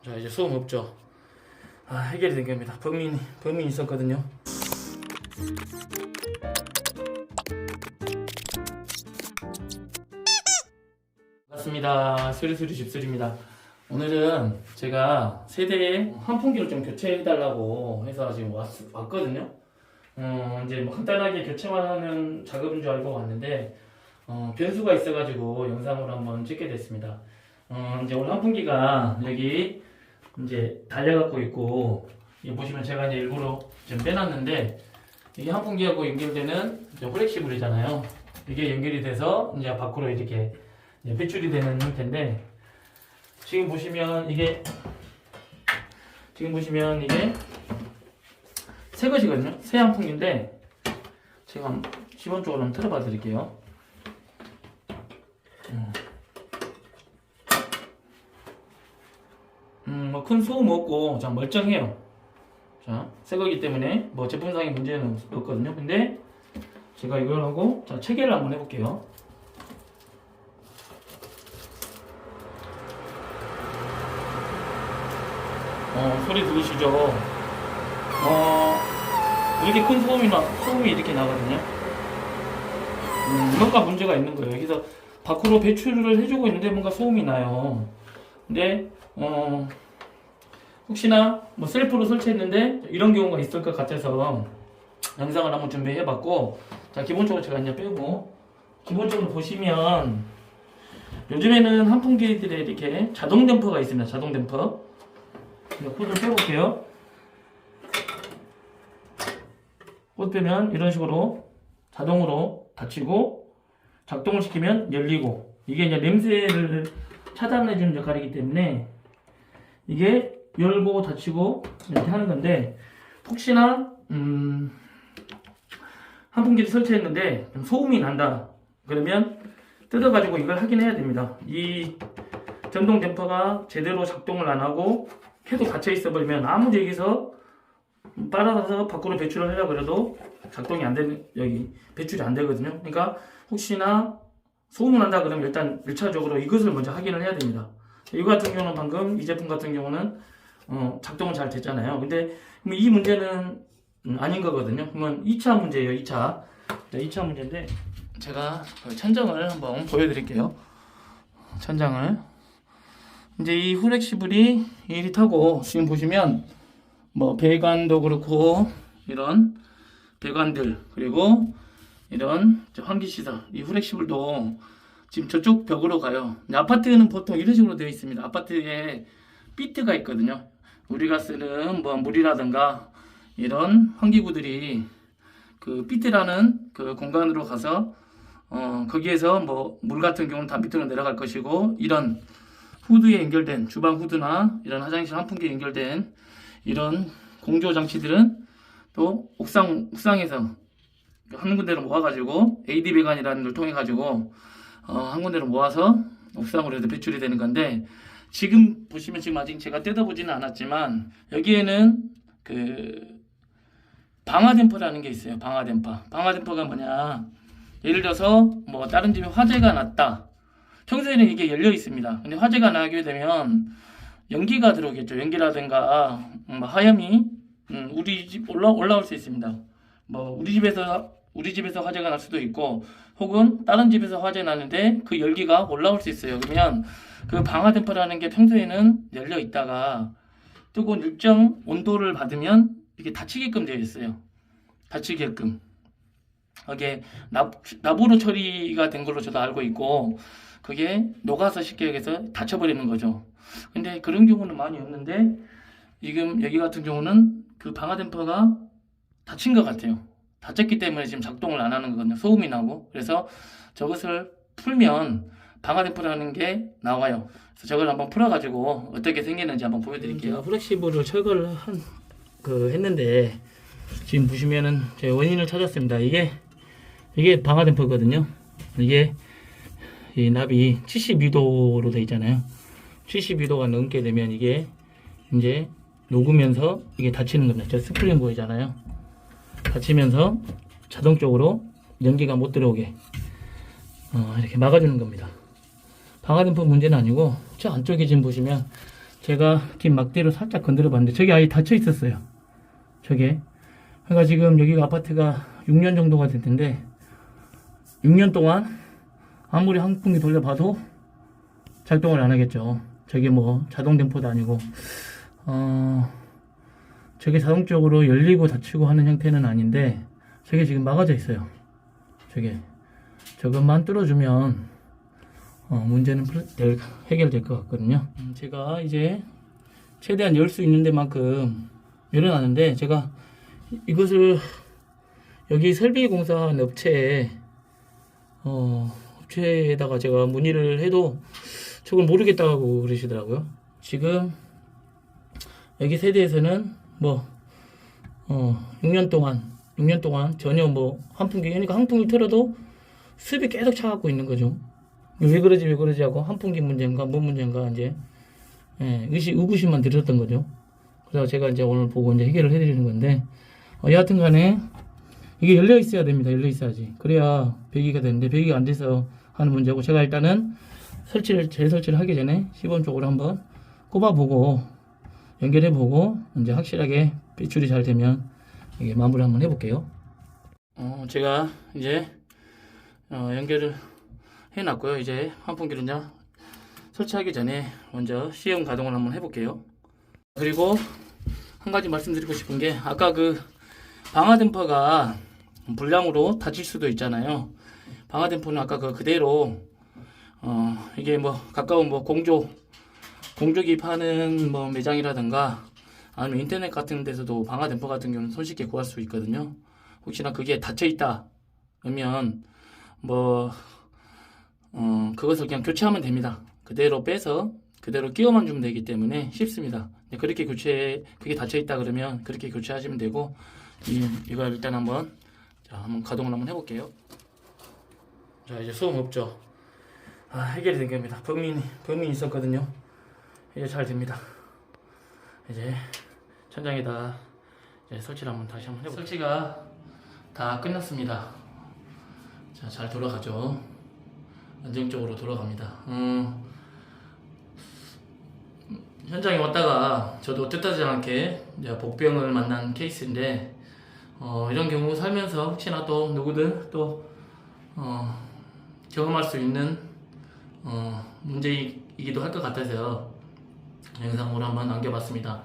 자, 이제 소음 없죠. 해결이 된 겁니다. 범인이 있었거든요. 반갑습니다. 수리수리 집수리입니다. 오늘은 제가 세대에 환풍기를 좀 교체해달라고 해서 지금 왔거든요. 이제 뭐 간단하게 교체만 하는 작업인 줄 알고 왔는데, 변수가 있어가지고 영상으로 한번 찍게 됐습니다. 이제 오늘 환풍기가 여기 이제 달려갖고 있고, 여기 보시면 제가 이제 일부러 좀 빼놨는데, 이게 환풍기하고 연결되는 플렉시블이잖아요. 이게 연결이 돼서 이제 밖으로 이렇게 배출이 되는 형태인데, 지금 보시면 이게 새 것이거든요. 새 환풍기인데 제가 기본적으로 한번 틀어봐 드릴게요. 뭐 큰 소음 없고 자 멀쩡해요. 자, 새 거기 때문에 뭐 제품상의 문제는 없거든요. 근데 제가 이걸 하고 자 체계를 한번 해볼게요. 소리 들으시죠? 이렇게 큰 소음이 이렇게 나거든요. 뭔가 문제가 있는 거예요. 그래서 밖으로 배출을 해주고 있는데 뭔가 소음이 나요. 근데, 혹시나 뭐 셀프로 설치했는데 이런 경우가 있을 것 같아서 영상을 한번 준비해봤고, 자, 기본적으로 제가 이제 빼고, 기본적으로 보시면 요즘에는 환풍기들에 이렇게 자동 댐퍼가 있습니다. 자동 댐퍼. 코드를 빼볼게요. 코드 빼면 이런 식으로 자동으로 닫히고 작동을 시키면 열리고, 이게 이제 냄새를 차단해주는 역할이기 때문에 이게 열고 닫히고 이렇게 하는 건데, 혹시나 환풍기를 설치했는데 소음이 난다 그러면 뜯어가지고 이걸 확인해야 됩니다. 이 전동 댐퍼가 제대로 작동을 안 하고 계속 닫혀 있어 버리면 아무리 여기서 빨아서 밖으로 배출을 하려고 해도 작동이 안 되는, 여기 배출이 안 되거든요. 그러니까 혹시나 소음이 난다 그러면 일단 1차적으로 이것을 먼저 확인을 해야 됩니다. 이거 같은 경우는 방금 이 제품 같은 경우는 작동은 잘 됐잖아요. 근데 이 문제는 아닌 거거든요. 그러면 2차 문제예요. 2차 문제인데 제가 천장을 한번 보여드릴게요. 천장을 이제 이 플렉시블이 이리 타고 지금 보시면 뭐 배관도 그렇고 이런 배관들, 그리고 이런 환기시설, 이 플렉시블도 지금 저쪽 벽으로 가요. 아파트는 보통 이런 식으로 되어 있습니다. 아파트에 피트가 있거든요. 우리가 쓰는 뭐 물이라든가 이런 환기구들이 그 피트라는 그 공간으로 가서 거기에서 뭐 물 같은 경우는 다 밑으로 내려갈 것이고, 이런 후드에 연결된 주방 후드나 이런 화장실 환풍기에 연결된 이런 공조 장치들은 또 옥상에서 한 군데로 모아가지고 AD 배관이라는 걸 통해 가지고 한 군데로 모아서 옥상으로 해서 배출이 되는 건데, 지금 보시면 지금 아직 제가 뜯어보지는 않았지만 여기에는 그 방화댐퍼라는 게 있어요. 방화댐퍼가 뭐냐, 예를 들어서 뭐 다른 집에 화재가 났다. 평소에는 이게 열려 있습니다. 근데 화재가 나게 되면 연기가 들어오겠죠. 연기라든가 하염이 우리 집 올라올 수 있습니다. 뭐 우리 집에서 화재가 날 수도 있고, 혹은 다른 집에서 화재 나는데 그 열기가 올라올 수 있어요. 그러면 그 방화댐퍼라는 게 평소에는 열려 있다가 뜨거운 일정 온도를 받으면 이게 닫히게끔 되어 있어요. 닫히게끔. 이게 납으로 처리가 된 걸로 저도 알고 있고, 그게 녹아서 쉽게 여기서 닫혀버리는 거죠. 근데 그런 경우는 많이 없는데, 지금 여기 같은 경우는 그 방화댐퍼가 닫힌 것 같아요. 닫혔기 때문에 지금 작동을 안 하는 거거든요. 소음이 나고. 그래서 저것을 풀면 방화댐퍼라는 게 나와요. 그래서 저걸 한번 풀어가지고 어떻게 생기는지 한번 보여드릴게요. 플렉시블을 철거를 했는데, 지금 보시면은 제 원인을 찾았습니다. 이게 방화댐퍼거든요. 이게 이 납이 72도로 되어 있잖아요. 72도가 넘게 되면 이게 이제 녹으면서 이게 닫히는 겁니다. 저 스프링 보이잖아요. 닫히면서 자동적으로 연기가 못 들어오게 이렇게 막아주는 겁니다. 방화댐퍼 문제는 아니고 저 안쪽에 지금 보시면 제가 뒷 막대로 살짝 건드려 봤는데 저게 아예 닫혀 있었어요. 저게. 그러니까 지금 여기가 아파트가 6년 정도가 될 텐데 6년 동안 아무리 환풍기 돌려봐도 작동을 안 하겠죠. 저게 뭐 자동 댐퍼도 아니고 저게 자동적으로 열리고 닫히고 하는 형태는 아닌데 저게 지금 막아져 있어요. 저것만 뚫어주면 문제는 해결될 것 같거든요. 제가 이제 최대한 열 수 있는 데만큼 열어놨는데 제가 이것을 여기 설비공사한 업체에다가 제가 문의를 해도 저걸 모르겠다고 그러시더라고요. 지금 여기 세대에서는 6년 동안 전혀 환풍기, 그러니까 환풍기 틀어도 습이 계속 차갖고 있는 거죠. 왜 그러지 하고 환풍기 문제인가 뭔 문제인가 이제 의구심만 들었던 거죠. 그래서 제가 이제 오늘 보고 이제 해결을 해드리는 건데 여하튼 간에 이게 열려 있어야 됩니다. 열려 있어야지. 그래야 배기가 되는데 배기가 안 돼서 하는 문제고 제가 일단은 재설치를 하기 전에 시범적으로 한번 꼽아보고 연결해보고 이제 확실하게 배출이 잘 되면 이게 마무리 한번 해볼게요. 제가 이제 연결을 해놨고요. 이제 환풍기를 이제 설치하기 전에 먼저 시험 가동을 한번 해볼게요. 그리고 한 가지 말씀드리고 싶은 게 아까 그 방화 댐퍼가 불량으로 닫힐 수도 있잖아요. 방화 댐퍼는 아까 그대로 이게 가까운 공조기 파는 매장이라든가 아니면 인터넷 같은 데서도 방화 댐퍼 같은 경우는 손쉽게 구할 수 있거든요. 혹시나 그게 닫혀 있다 그러면 그것을 그냥 교체하면 됩니다. 그대로 빼서 그대로 끼워만 주면 되기 때문에 쉽습니다. 그렇게 그게 닫혀 있다 그러면 그렇게 교체하시면 되고 이걸 일단 한번 가동을 한번 해볼게요. 자, 이제 소음 없죠. 해결이 된 겁니다. 범민이 있었거든요. 이제 잘 됩니다. 이제 천장에다 이제 설치를 다시 한번 해볼게요. 설치가 다 끝났습니다. 자, 잘 돌아가죠. 안정적으로 돌아갑니다. 현장에 왔다가 저도 뜻하지 않게 복병을 만난 케이스인데 이런 경우 살면서 혹시나 또 누구든 또 경험할 수 있는 문제이기도 할 것 같아서 영상으로 한번 남겨봤습니다.